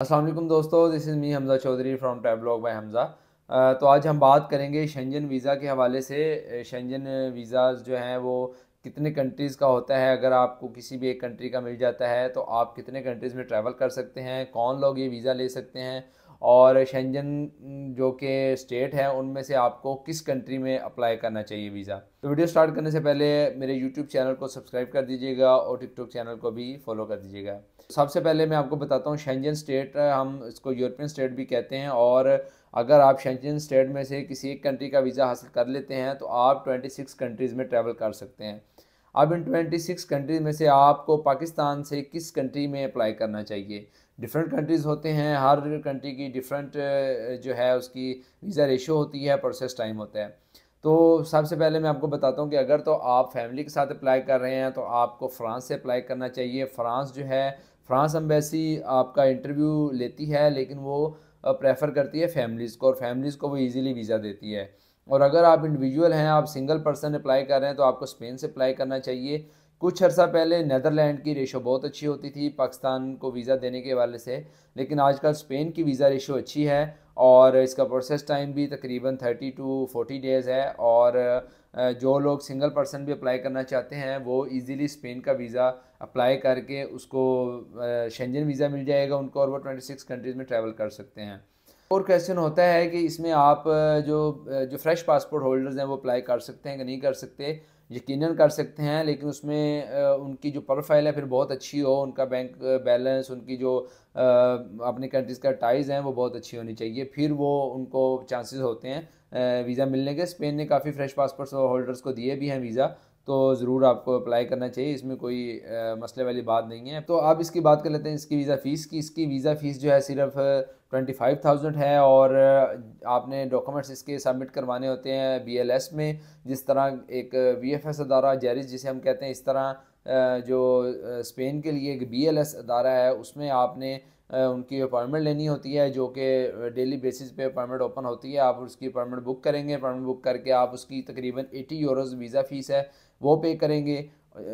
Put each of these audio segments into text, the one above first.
अस्सलाम वालेकुम दोस्तों, this is me Hamza Chaudhary from Travelogue by Hamza. तो आज हम बात करेंगे शेंजन वीज़ा के हवाले से। शेंजन वीज़ाज़ जो हैं वो कितने कंट्रीज़ का होता है। अगर आपको किसी भी एक कंट्री का मिल जाता है तो आप कितने कंट्रीज़ में ट्रैवल कर सकते हैं, कौन लोग ये वीज़ा ले सकते हैं, और शेंजन जो कि स्टेट है उनमें से आपको किस कंट्री में अप्लाई करना चाहिए वीज़ा। तो वीडियो स्टार्ट करने से पहले मेरे यूट्यूब चैनल को सब्सक्राइब कर दीजिएगा और टिकटॉक चैनल को भी फॉलो कर दीजिएगा। सबसे पहले मैं आपको बताता हूँ शेंजन स्टेट, हम इसको यूरोपियन स्टेट भी कहते हैं। और अगर आप शेंजन स्टेट में से किसी एक कंट्री का वीज़ा हासिल कर लेते हैं तो आप 26 कंट्रीज़ में ट्रैवल कर सकते हैं। अब इन 26 कंट्रीज़ में से आपको पाकिस्तान से किस कंट्री में अप्लाई करना चाहिए। डिफरेंट कंट्रीज़ होते हैं, हर कंट्री की डिफरेंट जो है उसकी वीज़ा रेशो होती है, प्रोसेस टाइम होता है। तो सबसे पहले मैं आपको बताता हूँ कि अगर तो आप फैमिली के साथ अप्लाई कर रहे हैं तो आपको फ़्रांस से अप्लाई करना चाहिए। फ़्रांस जो है, फ्रांस एम्बेसी आपका इंटरव्यू लेती है, लेकिन वो प्रेफर करती है फैमिलीज़ को, और फैमिलीज़ को वो इजीली वीज़ा देती है। और अगर आप इंडिविजुअल हैं, आप सिंगल पर्सन अप्लाई कर रहे हैं, तो आपको स्पेन से अप्लाई करना चाहिए। कुछ अर्सा पहले नेदरलैंड की रेशो बहुत अच्छी होती थी पाकिस्तान को वीज़ा देने के हवाले से, लेकिन आजकल स्पेन की वीज़ा रेशो अच्छी है और इसका प्रोसेस टाइम भी तकरीबन 30 to 40 डेज़ है। और जो लोग सिंगल पर्सन भी अप्लाई करना चाहते हैं वो इजीली स्पेन का वीज़ा अप्लाई करके उसको शेंजन वीज़ा मिल जाएगा उनको, और वो 26 कंट्रीज़ में ट्रैवल कर सकते हैं। और क्वेश्चन होता है कि इसमें आप जो फ्रेश पासपोर्ट होल्डर्स हैं वो अप्लाई कर सकते हैं कि नहीं कर सकते। यकीनन कर सकते हैं, लेकिन उसमें उनकी जो प्रोफाइल है फिर बहुत अच्छी हो, उनका बैंक बैलेंस, उनकी जो अपनी कंट्रीज़ का टाइज़ हैं वो बहुत अच्छी होनी चाहिए, फिर वो उनको चांसेस होते हैं वीज़ा मिलने के। स्पेन ने काफ़ी फ्रेश पासपोर्ट होल्डर्स को दिए भी हैं वीज़ा, तो ज़रूर आपको अप्लाई करना चाहिए, इसमें कोई मसले वाली बात नहीं है। तो अब इसकी बात कर लेते हैं इसकी वीज़ा फ़ीस की। इसकी वीज़ा फ़ीस जो है सिर्फ 25,000 है, और आपने डॉक्यूमेंट्स इसके सबमिट करवाने होते हैं BLS में। जिस तरह एक VFS अदारा जैरिस जिसे हम कहते हैं, इस तरह जो स्पेन के लिए एक BLS अदारा है उसमें आपने उनकी अपॉइंटमेंट लेनी होती है, जो कि डेली बेसिस पे अपॉइंटमेंट ओपन होती है। आप उसकी अपॉइंटमेंट बुक करेंगे, अपॉइंटमेंट बुक करके आप उसकी तकरीबन 80 यूरोज़ वीज़ा फ़ीस है वो पे करेंगे,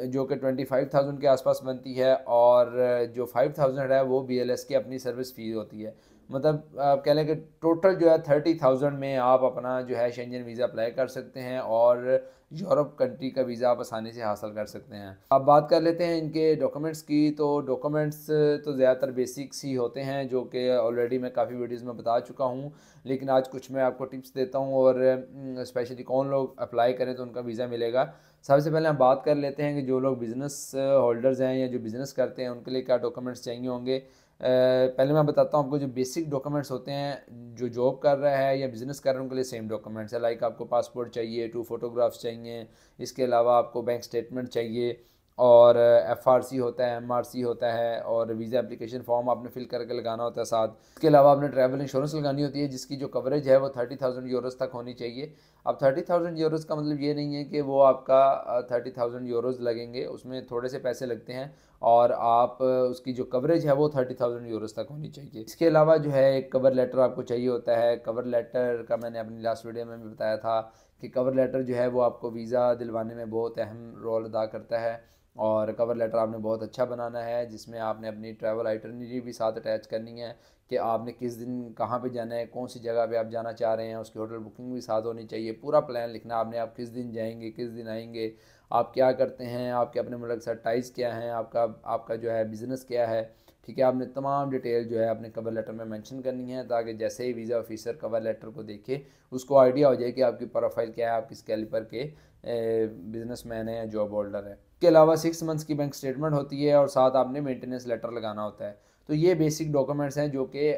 जो कि 25,000 के आसपास बनती है। और जो 5,000 है वो BLS की अपनी सर्विस फ़ी होती है। मतलब आप कह लें कि टोटल जो है 30,000 में आप अपना जो है शेंजन वीज़ा अप्लाई कर सकते हैं और यूरोप कंट्री का वीज़ा आप आसानी से हासिल कर सकते हैं। अब बात कर लेते हैं इनके डॉक्यूमेंट्स की। तो डॉक्यूमेंट्स तो ज़्यादातर बेसिक्स ही होते हैं, जो कि ऑलरेडी मैं काफ़ी वीडियोज़ में बता चुका हूँ, लेकिन आज कुछ मैं आपको टिप्स देता हूँ, और स्पेशली कौन लोग अप्लाई करें तो उनका वीज़ा मिलेगा। सबसे पहले हम बात कर लेते हैं कि जो लोग बिज़नेस होल्डर्स हैं या जो बिज़नेस करते हैं उनके लिए क्या डॉक्यूमेंट्स चाहिए होंगे। पहले मैं बताता हूँ आपको जो बेसिक डॉक्यूमेंट्स होते हैं। जो जॉब कर रहा है या बिज़नेस कर रहा है उनके लिए सेम डॉक्यूमेंट्स है। लाइक आपको पासपोर्ट चाहिए, 2 फोटोग्राफ्स चाहिए, इसके अलावा आपको बैंक स्टेटमेंट चाहिए, और FRC होता है, MRC होता है, और वीज़ा एप्लीकेशन फॉर्म आपने फिल करके लगाना होता है साथ। इसके अलावा आपने ट्रैवल इंश्योरेंस लगानी होती है, जिसकी जो कवरेज है वो 30,000 यूरोज़ तक होनी चाहिए। अब 30,000 यूरोज़ का मतलब ये नहीं है कि वो आपका 30,000 यूरोज़ लगेंगे, उसमें थोड़े से पैसे लगते हैं, और आप उसकी जो कवरेज है वो 30,000 यूरोज़ तक होनी चाहिए। इसके अलावा जो है एक कवर लेटर आपको चाहिए होता है। कवर लेटर का मैंने अपनी लास्ट वीडियो में भी बताया था कि कवर लेटर जो है वो आपको वीज़ा दिलवाने में बहुत अहम रोल अदा करता है। और कवर लेटर आपने बहुत अच्छा बनाना है, जिसमें आपने अपनी ट्रैवल आइटनरी भी साथ अटैच करनी है कि आपने किस दिन कहाँ पे जाना है, कौन सी जगह पे आप जाना चाह रहे हैं, उसकी होटल बुकिंग भी साथ होनी चाहिए। पूरा प्लान लिखना आपने, आप किस दिन जाएंगे, किस दिन आएंगे, आप क्या करते हैं, आपके अपने मुल्क से टाइज़ क्या हैं, आपका आपका जो है बिज़नेस क्या है। ठीक है, आपने तमाम डिटेल जो है अपने कवर लेटर में मेंशन करनी है, ताकि जैसे ही वीज़ा ऑफिसर कवर लेटर को देखे उसको आइडिया हो जाए कि आपकी प्रोफाइल क्या है, आप किस कैलिबर के बिजनेसमैन है या जॉब होल्डर है। इसके अलावा 6 मंथ्स की बैंक स्टेटमेंट होती है, और साथ आपने मेंटेनेंस लेटर लगाना होता है। तो ये बेसिक डॉक्यूमेंट्स हैं जो कि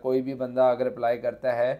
कोई भी बंदा अगर अप्लाई करता है,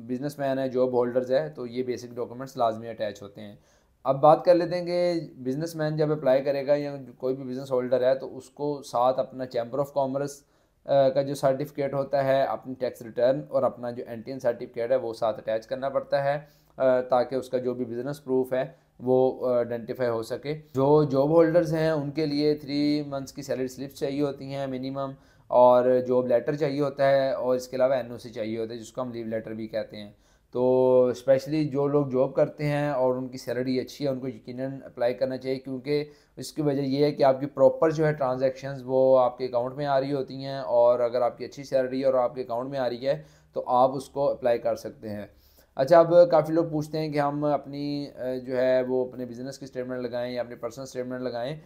बिजनेसमैन है, जॉब होल्डर्स है, तो ये बेसिक डॉक्यूमेंट्स लाजमी अटैच होते हैं। अब बात कर लेते हैं कि बिजनेसमैन जब अप्लाई करेगा या कोई भी बिज़नेस होल्डर है तो उसको साथ अपना चैम्बर ऑफ कॉमर्स का जो सर्टिफिकेट होता है, अपनी टैक्स रिटर्न और अपना जो एनटीएन सर्टिफिकेट है वो साथ अटैच करना पड़ता है, ताकि उसका जो भी बिज़नेस प्रूफ है वो आइडेंटिफाई हो सके। जो जॉब होल्डर्स हैं उनके लिए 3 मंथ्स की सैलरी स्लिप्स चाहिए होती हैं मिनिमम, और जॉब लेटर चाहिए होता है, और इसके अलावा NOC चाहिए होता है, जिसको हम लीव लेटर भी कहते हैं। तो स्पेशली जो लोग जॉब करते हैं और उनकी सैलरी अच्छी है, उनको यकीनन अप्लाई करना चाहिए, क्योंकि इसकी वजह ये है कि आपकी प्रॉपर जो है ट्रांजैक्शंस वो आपके अकाउंट में आ रही होती हैं, और अगर आपकी अच्छी सैलरी है और आपके अकाउंट में आ रही है तो आप उसको अप्लाई कर सकते हैं। अच्छा, अब काफ़ी लोग पूछते हैं कि हम अपनी जो है वो अपने बिज़नेस की स्टेटमेंट लगाएं या अपनी पर्सनल स्टेटमेंट लगाएं।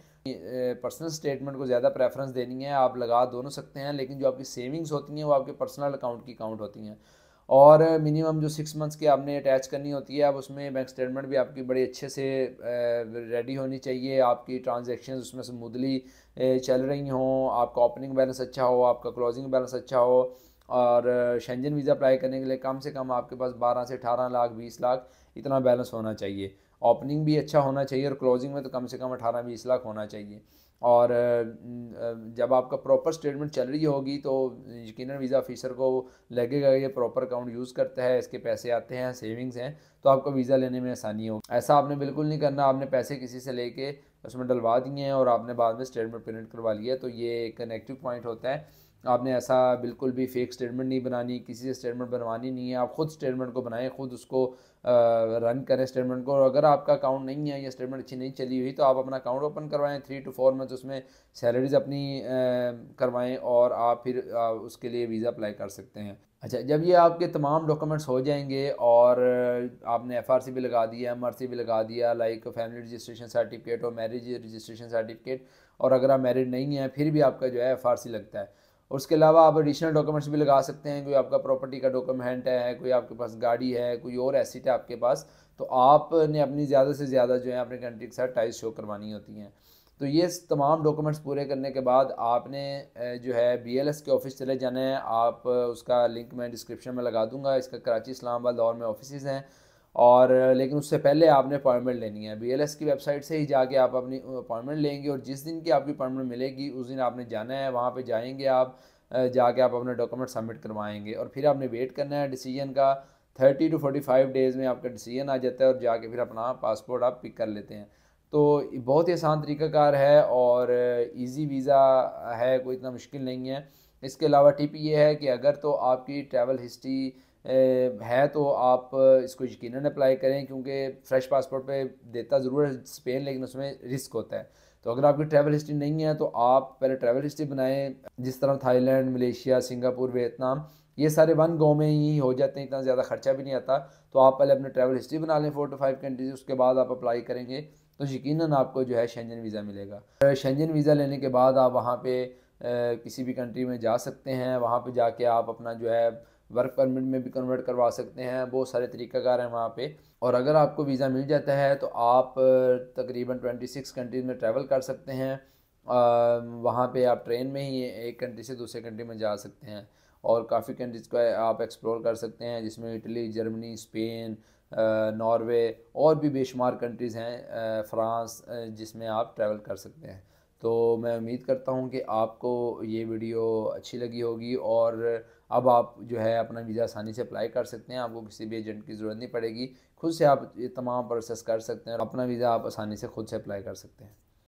पर्सनल स्टेटमेंट को ज़्यादा प्रेफरेंस देनी है, आप लगा दोनों सकते हैं, लेकिन जो आपकी सेविंग्स होती हैं वो आपके पर्सनल अकाउंट की काउंट होती हैं, और मिनिमम जो 6 मंथ्स की आपने अटैच करनी होती है। अब उसमें बैंक स्टेटमेंट भी आपकी बड़े अच्छे से रेडी होनी चाहिए, आपकी ट्रांजैक्शंस उसमें स्मूथली चल रही हों, आपका ओपनिंग बैलेंस अच्छा हो, आपका क्लोजिंग बैलेंस अच्छा हो, और शेंजन वीज़ा अप्लाई करने के लिए कम से कम आपके पास 12 से 18 लाख 20 लाख इतना बैलेंस होना चाहिए। ओपनिंग भी अच्छा होना चाहिए और क्लोजिंग में तो कम से कम 18-20 लाख होना चाहिए। और जब आपका प्रॉपर स्टेटमेंट चल रही होगी तो यकीनन वीज़ा ऑफिसर को लगेगा ये प्रॉपर अकाउंट यूज़ करता है, इसके पैसे आते हैं, सेविंग्स हैं, तो आपको वीज़ा लेने में आसानी होगी। ऐसा आपने बिल्कुल नहीं करना, आपने पैसे किसी से लेके उसमें डलवा दिए हैं और आपने बाद में स्टेटमेंट प्रिंट करवा लिया, तो ये एक नेगेटिव पॉइंट होता है। आपने ऐसा बिल्कुल भी फेक स्टेटमेंट नहीं बनानी, किसी से स्टेटमेंट बनवानी नहीं है। आप खुद स्टेटमेंट को बनाएं, खुद उसको रन करें स्टेटमेंट को। और अगर आपका अकाउंट नहीं है या स्टेटमेंट अच्छी नहीं चली हुई तो आप अपना अकाउंट ओपन करवाएं 3 to 4 मंथ, उसमें सैलरीज अपनी करवाएं और आप फिर उसके लिए वीज़ा अप्लाई कर सकते हैं। अच्छा, जब ये आपके तमाम डॉक्यूमेंट्स हो जाएंगे और आपने एफआरसी भी लगा दिया, एमआरसी भी लगा दिया, लाइक फैमिली रजिस्ट्रेशन सर्टिफिकेट और मैरिज रजिस्ट्रेशन सर्टिफिकेट, और अगर आप मैरिड नहीं हैं फिर भी आपका जो है एफआरसी लगता है। और उसके अलावा आप एडिशनल डॉक्यूमेंट्स भी लगा सकते हैं, कोई आपका प्रॉपर्टी का डॉक्यूमेंट है, कोई आपके पास गाड़ी है, कोई और एसेट है आपके पास, तो आपने अपनी ज़्यादा से ज़्यादा जो है अपने कंट्री के साथ टाइज शो करवानी होती हैं। तो ये तमाम डॉक्यूमेंट्स पूरे करने के बाद आपने जो है बीएलएस के ऑफिस चले जाना है। आप उसका लिंक मैं डिस्क्रिप्शन में लगा दूंगा, इसका कराची, इस्लामाबाद, लाहौर में ऑफिस हैं। और लेकिन उससे पहले आपने अपॉइंटमेंट लेनी है, बीएलएस की वेबसाइट से ही जाके आप अपनी अपॉइंटमेंट लेंगे, और जिस दिन की आपकी अपॉइंटमेंट मिलेगी उस दिन आपने जाना है, वहाँ पे जाएंगे आप, जाके आप अपने डॉक्यूमेंट सबमिट करवाएंगे, और फिर आपने वेट करना है डिसीजन का। 30 to 45 डेज़ में आपका डिसीजन आ जाता है और जाके फिर अपना पासपोर्ट आप पिक कर लेते हैं। तो बहुत ही आसान तरीक़ाकार है और इजी वीज़ा है, कोई इतना मुश्किल नहीं है। इसके अलावा टिप ये है कि अगर तो आपकी ट्रैवल हिस्ट्री है तो आप इसको यकीनन अप्लाई करें, क्योंकि फ़्रेश पासपोर्ट पे देता ज़रूर है स्पेन, लेकिन उसमें रिस्क होता है। तो अगर आपकी ट्रैवल हिस्ट्री नहीं है तो आप पहले ट्रैवल हिस्ट्री बनाएं, जिस तरह थाईलैंड, मलेशिया, सिंगापुर, वियतनाम, ये सारे 1 गो में ही हो जाते हैं, इतना ज़्यादा खर्चा भी नहीं आता। तो आप पहले अपनी ट्रैवल हिस्ट्री बना लें 4 to 5 कंट्रीज, उसके बाद आप अप्लाई करेंगे तो यकीनन आपको जो है शेंजन वीज़ा मिलेगा। शेंजन वीज़ा लेने के बाद आप वहाँ पे किसी भी कंट्री में जा सकते हैं, वहाँ पे जाके आप अपना जो है वर्क परमिट में भी कन्वर्ट करवा सकते हैं, बहुत सारे तरीक़ाकार हैं वहाँ पे। और अगर आपको वीज़ा मिल जाता है तो आप तकरीबन 26 कंट्रीज़ में ट्रैवल कर सकते हैं। वहाँ पे आप ट्रेन में ही एक कंट्री से दूसरे कंट्री में जा सकते हैं, और काफ़ी कंट्रीज़ को आप एक्सप्लोर कर सकते हैं, जिसमें इटली, जर्मनी, स्पेन, नॉर्वे और भी बेशुमार कंट्रीज़ हैं, फ़्रांस, जिसमें आप ट्रैवल कर सकते हैं। तो मैं उम्मीद करता हूँ कि आपको ये वीडियो अच्छी लगी होगी, और अब आप जो है अपना वीज़ा आसानी से अप्लाई कर सकते हैं, आपको किसी भी एजेंट की ज़रूरत नहीं पड़ेगी, खुद से आप ये तमाम प्रोसेस कर सकते हैं और अपना वीज़ा आप आसानी से खुद से अप्लाई कर सकते हैं।